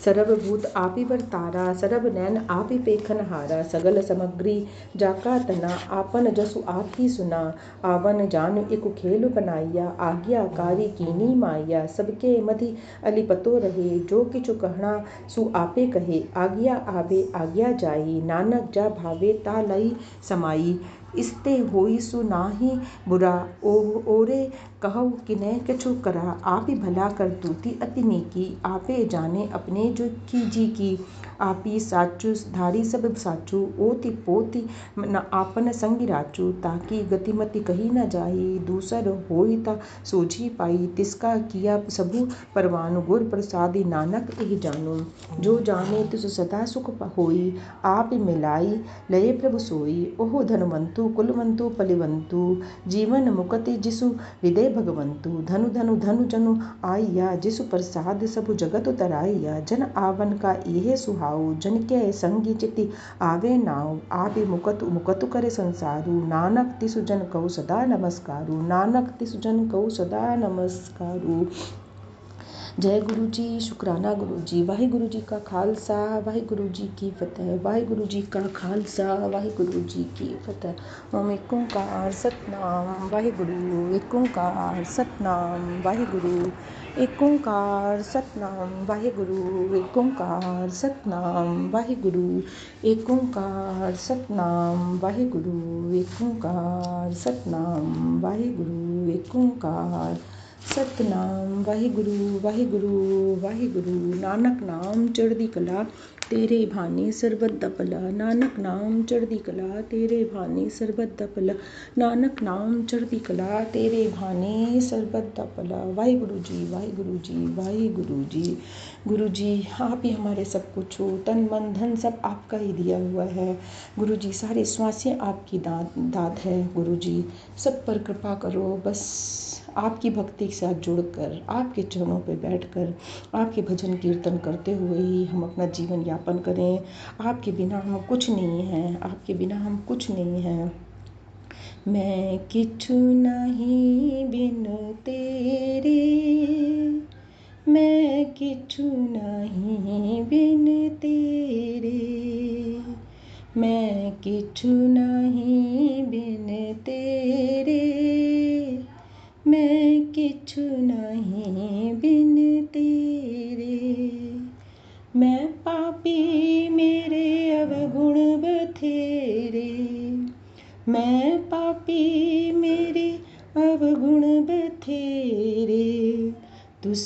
सरब भूत आपी बरतारा, सरब नैन आपी पेखन हारा। सगल समग्री जाका तना, आपन जसु आप ही सुना। आवन जान इकु खेल बनाइया, आज्ञाकारी कीनी माइया। सबके मधि अलिपतो रहे, जो किछु कहना सु आपे कहे। आज्ञा आवे आज्ञा जाई, नानक जा भावे ता लई समाई। इसते होई सु नाही बुरा, ओरे कहु किने कछु करा। आपी भला करतूति अति नीकी, आपे जाने अपने जो जी की। आपी साचु धारी सब साचु, ओति पोति न आपन संगी राचु। ताकि गतिमति कही न जाही, दूसर होई ता सोझी पाई। तिसका किया सबु परवानु, गुर प्रसादी नानक एहि जानु। जो जाने तिसु सदा सुख होई, आप मिलाई लय प्रभु सोई। ओह धनवंतु कुलवंतु पलिवंतु, जीवन मुक्ति जिसु हृदय भगवंतु। धनु धनु धनु जनु आइया, जिसु प्रसाद सबु जगत उतराइया। जन आवन का यह सुहाऊ, जन के संगी चिति आवे नाव। आप मुकतु मुकतु करे संसारू, नानक तिसु जन कहु सदा नमस्कारू। नानक तिसु जन कहु सदा नमस्कारू। जय गुरु जी, शुक्राना गुरु जी। वाहिगुरु जी का खालसा वाहिगुरु जी की फतेह। वाहिगुरु जी का खालसा वाहिगुरु जी की फतेह। ओम एक ओंकार सतनाम वाहिगुरु, एक ओंकार सतनाम वाहिगुरु, एक ओंकार सतनाम वाहिगुरु, एक ओंकार सतनाम वाहिगुरु, एक ओंकार सतनाम वाहिगुरु, एक ओंकार सतनाम वाहिगुरु, एक ओंकार सतनाम वाहिगुरु वाहिगुरु वाहिगुरु। नानक नाम चढ़दी कला, तेरे भाने सरबत दा भला। नानक नाम चढ़दी कला, तेरे भाने सरबत दा भला। नानक नाम चढ़दी कला, तेरे भाने सरबत दा भला। वाहिगुरु जी वाहिगुरु जी वाहिगुरु जी। गुरु जी आप ही हमारे सब कुछ हो, तन मन धन सब आपका ही दिया हुआ है। गुरु जी सारी स्वासें आपकी दात है। गुरु जी सब पर कृपा करो, बस आपकी भक्ति के साथ जुड़कर, आपके चरणों पे बैठकर, आपके भजन कीर्तन करते हुए ही हम अपना जीवन यापन करें। आपके बिना हम कुछ नहीं हैं, आपके बिना हम कुछ नहीं हैं। मैं किछु नहीं बिन तेरे, मैं किछु नहीं बिन तेरे, मैं किछु नहीं बिन तेरे, मैं किछु नहीं बिन तेरे। मैं पापी मेरे अवगुण बथेरे,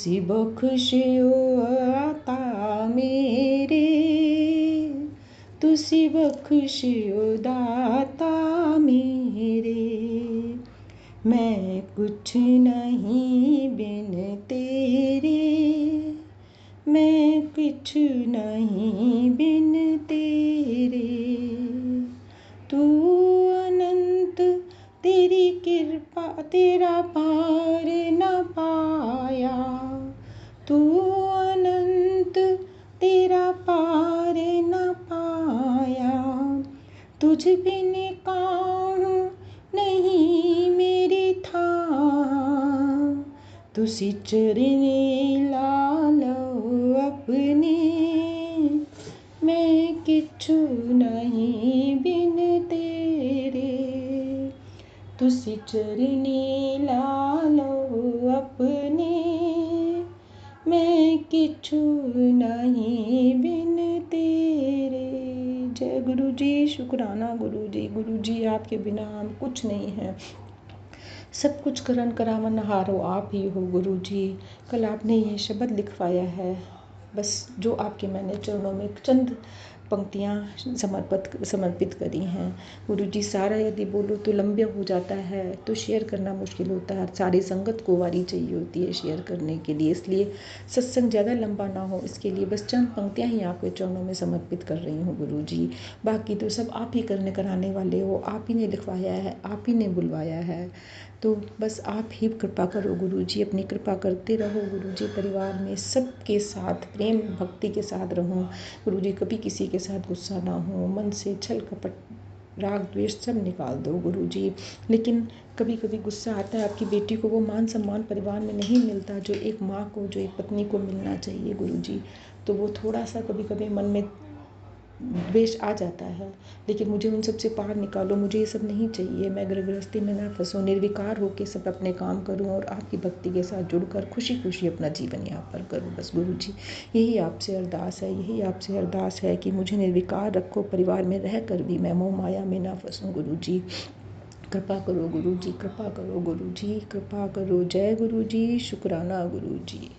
तुसी बख्शियो आता मेरे, तुसी बख्शियो दाता मेरे। मैं कुछ नहीं बिन तेरे, मैं कुछ नहीं बिन तेरे। तू अनंत तेरी कृपा तेरा पार न पाया, तू अनंत तेरा पार न पाया। तुझ बिन काहूँ नहीं मेरी था, तुसी चरने ला लो अपने। मैं किछु नहीं बिन तेरे, तुसी चरने ला लो अपने। मैं किछु नहीं बिन तेरे। जय गुरु जी, शुक्राना गुरु जी। गुरु जी आपके बिना हम कुछ नहीं हैं, सब कुछ करन करावन हारो आप ही हो गुरु जी। कल आपने ये शब्द लिखवाया है, बस जो आपके मैंने चरणों में चंद पंक्तियाँ समर्पित करी हैं गुरु जी। सारा यदि बोलो तो लंबा हो जाता है, तो शेयर करना मुश्किल होता है। सारी संगत को वारी चाहिए होती है शेयर करने के लिए, इसलिए सत्संग ज़्यादा लंबा ना हो इसके लिए बस चंद पंक्तियाँ ही आपके चरणों में समर्पित कर रही हूँ गुरु जी। बाकी तो सब आप ही करने कराने वाले हो, आप ही ने लिखवाया है, आप ही ने बुलवाया है, तो बस आप ही कृपा करो गुरु जी। अपनी कृपा करते रहो गुरु जी। परिवार में सबके साथ प्रेम भक्ति के साथ रहूं गुरु जी। कभी किसी के साथ गुस्सा ना हो, मन से छल कपट राग द्वेष सब निकाल दो गुरु जी। लेकिन कभी कभी गुस्सा आता है, आपकी बेटी को वो मान सम्मान परिवार में नहीं मिलता जो एक माँ को, जो एक पत्नी को मिलना चाहिए गुरु जी। तो वो थोड़ा सा कभी कभी मन में द्वेष आ जाता है, लेकिन मुझे उन सब से पार निकालो। मुझे ये सब नहीं चाहिए, मैं गृहस्थी में ना फंसूँ, निर्विकार होकर सब अपने काम करूँ और आपकी भक्ति के साथ जुड़कर खुशी खुशी अपना जीवन यापन करूँ बस गुरु जी। यही आपसे अरदास है, यही आपसे अरदास है कि मुझे निर्विकार रखो, परिवार में रह कर भी मैं मोह माया में ना फंसूँ गुरु जी। कृपा करो गुरु जी, कृपा करो गुरु जी, कृपा करो। जय गुरु जी, शुक्राना गुरु जी।